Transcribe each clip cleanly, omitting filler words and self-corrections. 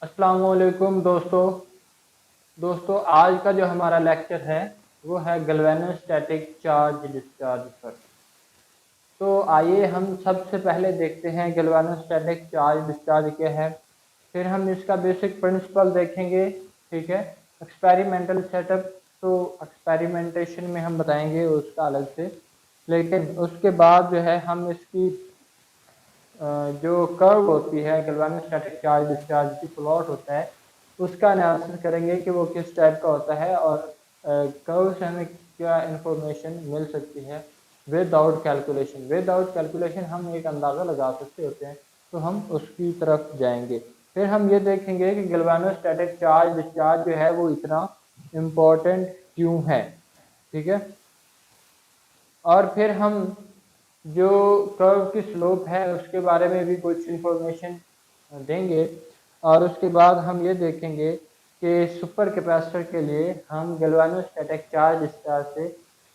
अस्सलाम वालेकुम दोस्तों आज का जो हमारा लेक्चर है वो है गैल्वेनोस्टैटिक चार्ज डिस्चार्ज पर। तो आइए हम सबसे पहले देखते हैं गैल्वेनोस्टैटिक चार्ज डिस्चार्ज क्या है। फिर हम इसका बेसिक प्रिंसिपल देखेंगे। ठीक है, एक्सपेरिमेंटल सेटअप तो एक्सपेरिमेंटेशन में हम बताएंगे उसका अलग से, लेकिन उसके बाद जो है हम इसकी जो कर्व होती है गैल्वेनोस्टैटिक चार्ज डिस्चार्ज की प्लॉट होता है उसका एनालिसिस करेंगे कि वो किस टाइप का होता है और कर्व से हमें क्या इंफॉर्मेशन मिल सकती है। विदाउट कैलकुलेशन हम एक अंदाज़ा लगा सकते होते हैं, तो हम उसकी तरफ जाएंगे। फिर हम ये देखेंगे कि गैल्वेनोस्टैटिक चार्ज डिस्चार्ज जो है वो इतना इम्पोर्टेंट क्यों है। ठीक है, और फिर हम जो कर्व की स्लोप है उसके बारे में भी कुछ इंफॉर्मेशन देंगे। और उसके बाद हम ये देखेंगे कि सुपर कैपेसिटर के लिए हम गैल्वेनोस्टैटिक चार्ज डिस्चार्ज से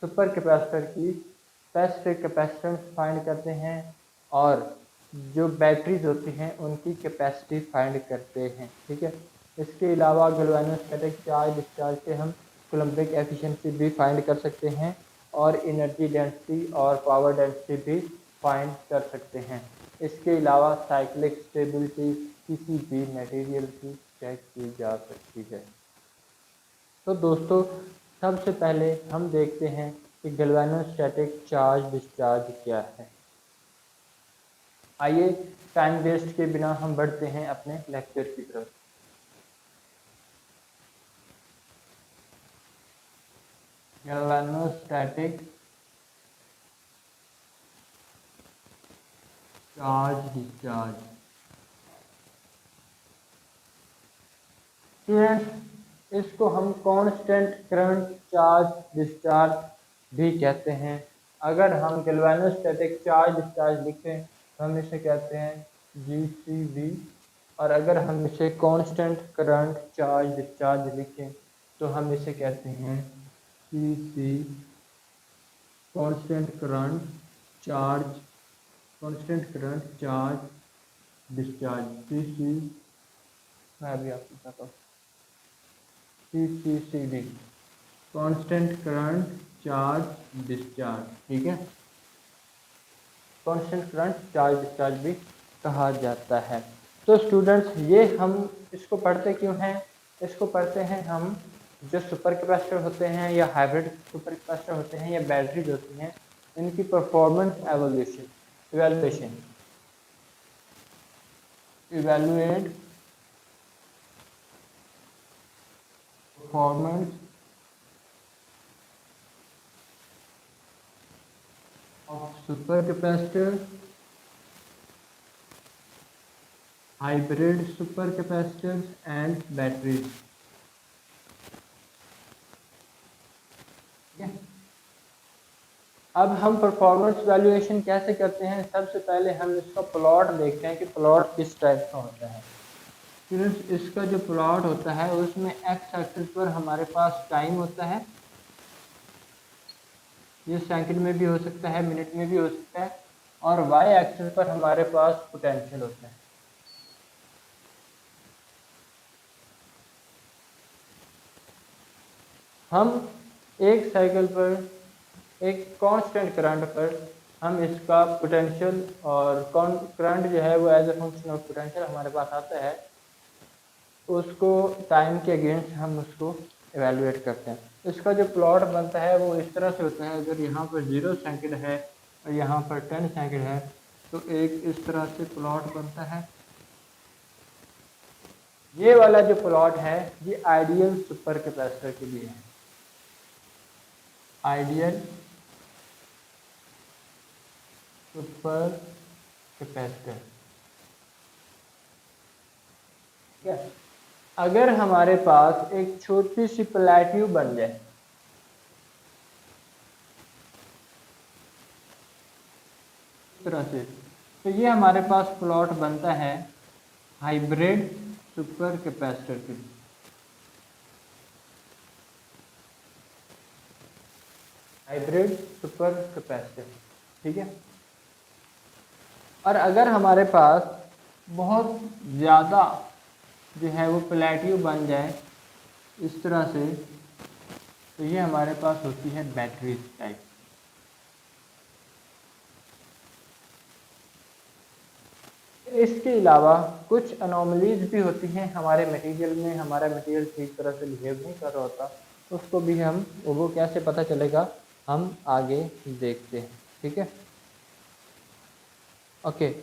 सुपर कैपेसिटर की स्पेसिफिक कैपेसिटेंस फाइंड करते हैं और जो बैटरीज होती हैं उनकी कैपेसिटी फाइंड करते हैं। ठीक है, इसके अलावा गैल्वेनोस्टैटिक चार्ज डिस्चार्ज से हम कूलम्बिक एफिशिएंसी भी फाइंड कर सकते हैं और एनर्जी डेंसिटी और पावर डेंसिटी भी फाइंड कर सकते हैं। इसके अलावा साइक्लिक स्टेबिलिटी किसी भी मटेरियल की चेक की जा सकती है। तो दोस्तों सबसे पहले हम देखते हैं कि गैल्वेनोस्टैटिक चार्ज डिस्चार्ज क्या है। आइए टाइम वेस्ट के बिना हम बढ़ते हैं अपने लेक्चर की तरफ। गैल्वेनोस्टैटिक चार्ज डिस्चार्ज स्टूडेंट्स, इसको हम कांस्टेंट करंट चार्ज डिस्चार्ज भी कहते हैं। अगर हम गैल्वेनोस्टैटिक चार्ज डिस्चार्ज लिखें तो हम इसे कहते हैं GCV, और अगर हम इसे कांस्टेंट करंट चार्ज डिस्चार्ज लिखें तो हम इसे कहते हैं CC, constant current charge discharge. CC मैं भी आपको बताता हूँ, CCCD, constant current charge discharge. ठीक है, कांस्टेंट करंट चार्ज डिस्चार्ज भी कहा जाता है। तो स्टूडेंट्स ये हम इसको पढ़ते क्यों हैं? इसको पढ़ते हैं हम जो सुपर कैपेसिटर होते हैं या हाइब्रिड सुपर कैपेसिटर होते हैं या बैटरीज होती हैं, इनकी performance evaluate performance of supercapacitor, hybrid supercapacitors and batteries। अब हम परफॉर्मेंस वैल्यूएशन कैसे करते हैं? सबसे पहले हम इसका प्लॉट देखते हैं कि प्लॉट किस टाइप का होता है। स्टूडेंट्स, इसका जो प्लॉट होता है उसमें एक्स एक्सिस पर हमारे पास टाइम होता है, ये सेकंड में भी हो सकता है, मिनट में भी हो सकता है, और वाई एक्सिस पर हमारे पास पोटेंशियल होता है। हम एक साइकिल पर एक कांस्टेंट करंट पर हम इसका पोटेंशियल और करंट जो है वो as a function of potential हमारे पास आता है, उसको टाइम के अगेंस्ट हम उसको एवेलुएट करते हैं। इसका जो प्लॉट बनता है वो इस तरह से होता है, अगर यहाँ पर 0 सेकंड है और यहाँ पर 10 सेकंड है तो एक इस तरह से प्लॉट बनता है। ये वाला जो प्लॉट है ये आइडियल सुपर कैपेसिटर के लिए है, आइडियल सुपर कैपेसिटर। अगर हमारे पास एक छोटी सी प्लेट्यू बन जाए, इस तरह से, तो ये हमारे पास प्लॉट बनता है हाइब्रिड सुपर कैपेसिटर के लिए। हाइब्रिड सुपर कैपेसिटर, ठीक है। और अगर हमारे पास बहुत ज़्यादा जो है वो प्लेटिव बन जाए इस तरह से, तो ये हमारे पास होती है बैटरी टाइप। इसके अलावा कुछ अनोमलीज भी होती हैं हमारे मटेरियल में, हमारा मटेरियल ठीक तरह से बिहेव नहीं कर रहा होता, उसको भी हम वो कैसे पता चलेगा हम आगे देखते हैं। ठीक है, ओके।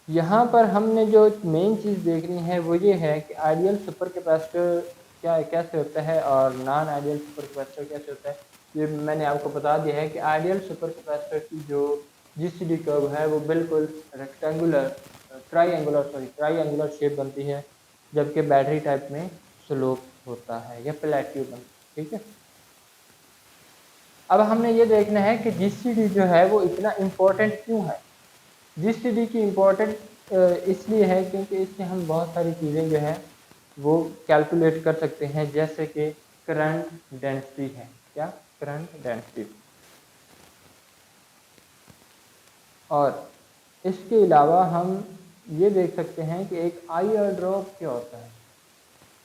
यहाँ पर हमने जो मेन चीज़ देखनी है वो ये है कि आइडियल सुपर कैपेसिटर क्या कैसे होता है और नॉन आइडियल सुपर कैपेसिटर कैसे होता है। ये मैंने आपको बता दिया है कि आइडियल सुपर कैपेसिटर की जो जीसीडी कर्व है वो बिल्कुल रेक्टेंगुलर ट्राईएंगुलर शेप बनती है, जबकि बैटरी टाइप में स्लोप होता है या प्लेट्यू बनता है। ठीक है, अब हमने ये देखना है कि जीसीडी जो है वो इतना इम्पोर्टेंट क्यों है। जीसीडी की इम्पोर्टेंट इसलिए है क्योंकि इससे हम बहुत सारी चीज़ें जो है वो कैलकुलेट कर सकते हैं, जैसे कि करंट डेंसिटी है, क्या करंट डेंसिटी, और इसके अलावा हम ये देख सकते हैं कि एक आईआर ड्रॉप क्या होता है।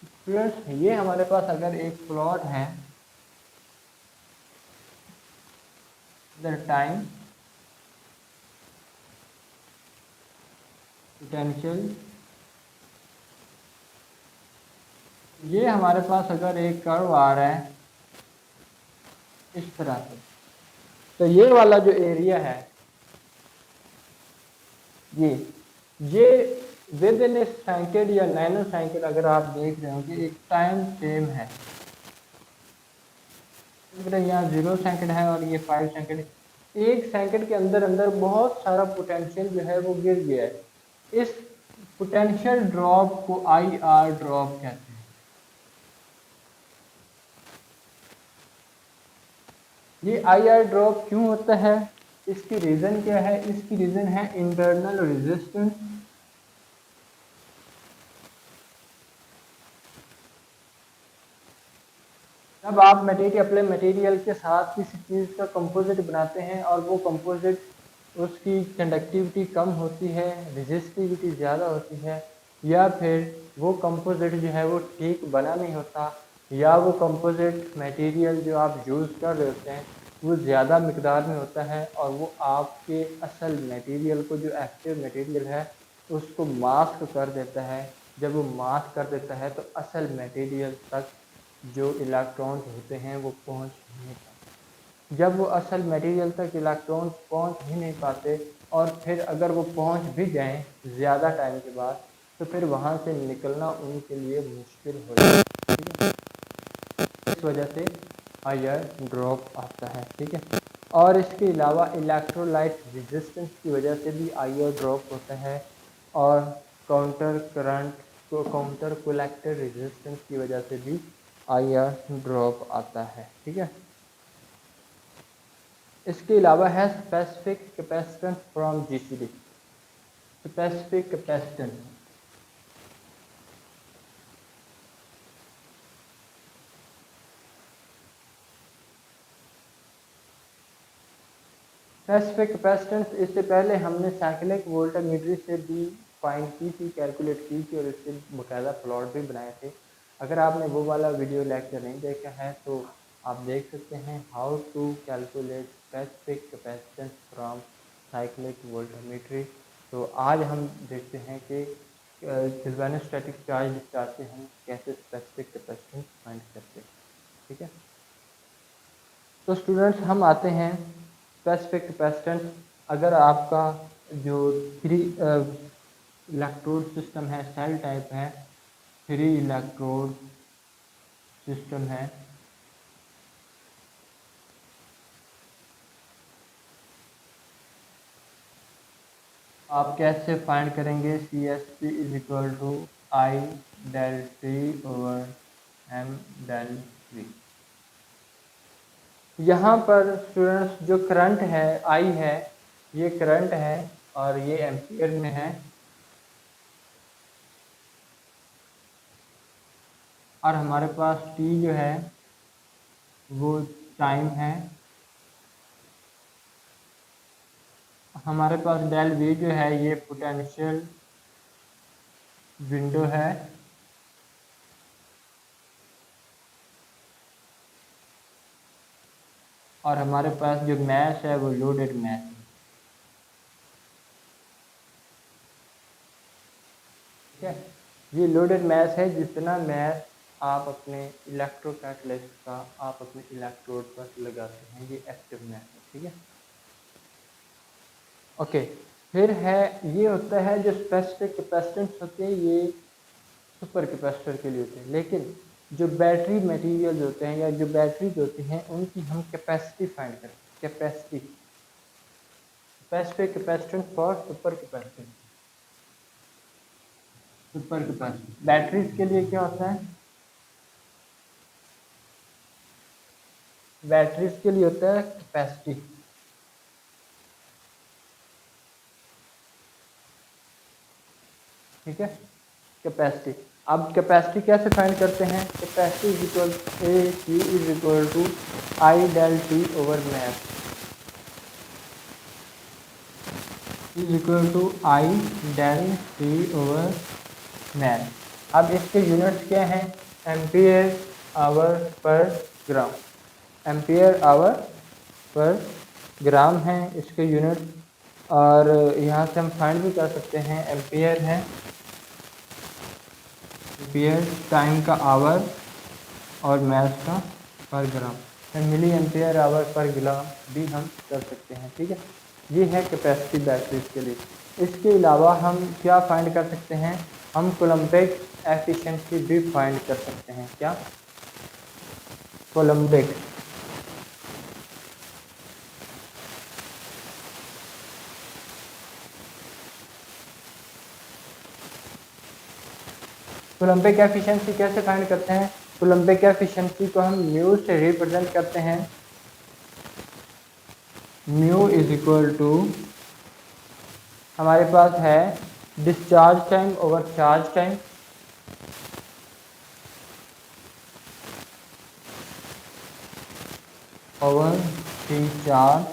स्टूडेंट्स, ये हमारे पास अगर एक प्लॉट है द टाइम पोटेंशियल, ये हमारे पास अगर एक कर्व आ रहा है इस तरह से, तो ये वाला जो एरिया है ये विद इन सेकंड या नैनो सेकंड अगर आप देख रहे हो कि एक टाइम फ्रेम है, यहाँ 0 सेकंड है और ये 5 सेकंड, 1 सेकंड के अंदर अंदर बहुत सारा पोटेंशियल जो है वो गिर गया है। इस पोटेंशियल ड्रॉप को आई आर ड्रॉप कहते हैं। ये आई आर ड्रॉप क्यों होता है, इसकी रीज़न क्या है, इसकी रीज़न है इंटरनल रेजिस्टेंस। जब आप मटेरियल अपने मटेरियल के साथ किसी चीज़ का कंपोजिट बनाते हैं और वो कंपोजिट उसकी कंडक्टिविटी कम होती है, रेजिस्टिविटी ज़्यादा होती है, या फिर वो कंपोजिट जो है वो ठीक बना नहीं होता, या वो कंपोजिट मटेरियल जो आप यूज़ कर रहे होते हैं वो ज़्यादा मिकदार में होता है और वो आपके असल मटेरियल को, जो एक्टिव मटेरियल है, उसको मास्क कर देता है। जब वो मास्क कर देता है तो असल मटेरियल तक जो इलेक्ट्रॉन्स होते हैं वो पहुंच नहीं पाते। जब वो असल मटेरियल तक इलेक्ट्रॉन्स पहुंच ही नहीं पाते और फिर अगर वो पहुंच भी जाएं ज़्यादा टाइम के बाद, तो फिर वहाँ से निकलना उनके लिए मुश्किल हो जाता है। इस वजह से आईआर ड्रॉप आता है। ठीक है, और इसके अलावा इलेक्ट्रोलाइट रेजिस्टेंस की वजह से भी आईआर ड्रॉप होता है, और काउंटर करंट को काउंटर कोलेक्टर रेजिस्टेंस की वजह से भी आईआर ड्रॉप आता है। ठीक है, इसके अलावा है specific capacitance from GCD. Specific capacitance, specific capacitance इससे पहले हमने साइक्लिक वोल्टामीटर से भी फाइंड की थी, कैलकुलेट की थी, और इससे बाकायदा प्लॉट भी बनाए थे। अगर आपने वो वाला वीडियो लेक्चर नहीं देखा है तो आप देख सकते हैं, how to calculate specific capacitance from cyclic voltammeter. तो आज हम देखते हैं कि गैल्वेनोस्टैटिक चार्ज डिस्चार्ज से हम कैसे स्पेसिफिक कैपेसिटेंस फाइंड करते हैं। ठीक है, तो स्टूडेंट्स हम आते हैं स्पेसिफिक कैपेसिटेंस। अगर आपका जो 3 इलेक्ट्रोड सिस्टम है, सेल टाइप है, 3 इलेक्ट्रोड सिस्टम है, आप कैसे फाइंड करेंगे C S P is equal to I del T over M del V. यहाँ पर स्टूडेंट्स जो करंट है आई है, ये करंट है और ये एम्पियर में है, और हमारे पास टी जो है वो टाइम है, हमारे पास डेल वी जो है ये पोटेंशियल विंडो है, और हमारे पास जो मैथ है वो लोडेड मैथ है। ठीक है, ये लोडेड मैथ है। जितना मैथ आप अपने इलेक्ट्रोकैटालिस्ट का आप अपने इलेक्ट्रोड पर लगाते हैं, ये एक्टिव मैथ है। ठीक है, ओके। फिर है, ये होता है जो स्पेसिफिक कैपेसिटेंस होते हैं, ये सुपर कैपेसिटर के लिए होते हैं। लेकिन जो बैटरी मटेरियल होते हैं या जो बैटरीज होती हैं, उनकी हम कैपेसिटी फाइंड करें। Capacity, specific capacitance for super capacitance. Super capacitance batteries के लिए क्या होता है? बैटरीज के लिए होता है कैपेसिटी। ठीक है, कैपेसिटी। अब कैपेसिटी कैसे फाइंड करते हैं? Capacity is equal a Q is equal to I del T over math is equal to I del T over math. अब इसके यूनिट्स क्या हैं? एम्पियर आवर पर ग्राम। एम्पियर आवर पर ग्राम है इसके यूनिट। और यहाँ से हम फाइंड भी कर सकते हैं, एम्पियर है, एम्पियर टाइम का आवर और मैथ का पर ग्राम। मिली एम्पियर आवर पर ग्राम भी हम कर सकते हैं। ठीक है, ये है कैपेसिटी बैटरीज के लिए। इसके अलावा हम क्या फाइंड कर सकते हैं? हम कोलम्बिक एफिशिएंसी भी फाइंड कर सकते हैं। क्या? कोलम्बिक कोलम्बिक एफिशिएंसी कैसे फाइंड करते हैं? कोलम्बिक एफिशिएंसी को हम म्यू से रिप्रेजेंट करते हैं। म्यू इज इक्वल टू, हमारे पास है discharge time over charge time, over T charge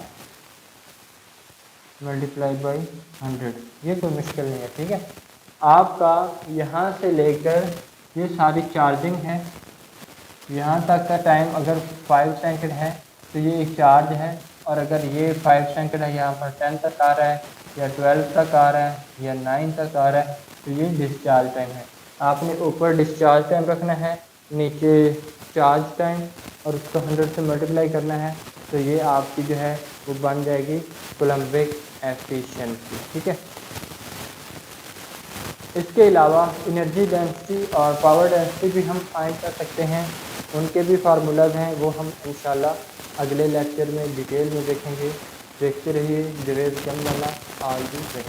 multiply by 100। ये कोई मुश्किल नहीं है। ठीक है, आपका यहाँ से लेकर ये सारी चार्जिंग है, यहाँ तक का टाइम अगर 5 सेकंड है तो ये एक चार्ज है। और अगर ये 5 सेकंड है, यहाँ पर 10 तक आ रहा है या 12 तक आ रहा है या 9 तक आ रहा है, तो ये डिस्चार्ज टाइम है। आपने ऊपर डिस्चार्ज टाइम रखना है, नीचे चार्ज टाइम, और उसको 100 से मल्टीप्लाई करना है, तो ये आपकी जो है वो बन जाएगी कोलम्बिक एफिशिएंसी। ठीक है, इसके अलावा एनर्जी डेंसिटी और पावर डेंसिटी भी हम फाइंड कर सकते हैं। उनके भी फार्मूलाज हैं, वो हम इंशाल्लाह अगले लेक्चर में डिटेल में देखेंगे। देखते रहिए जवेद जमवाला आल दी।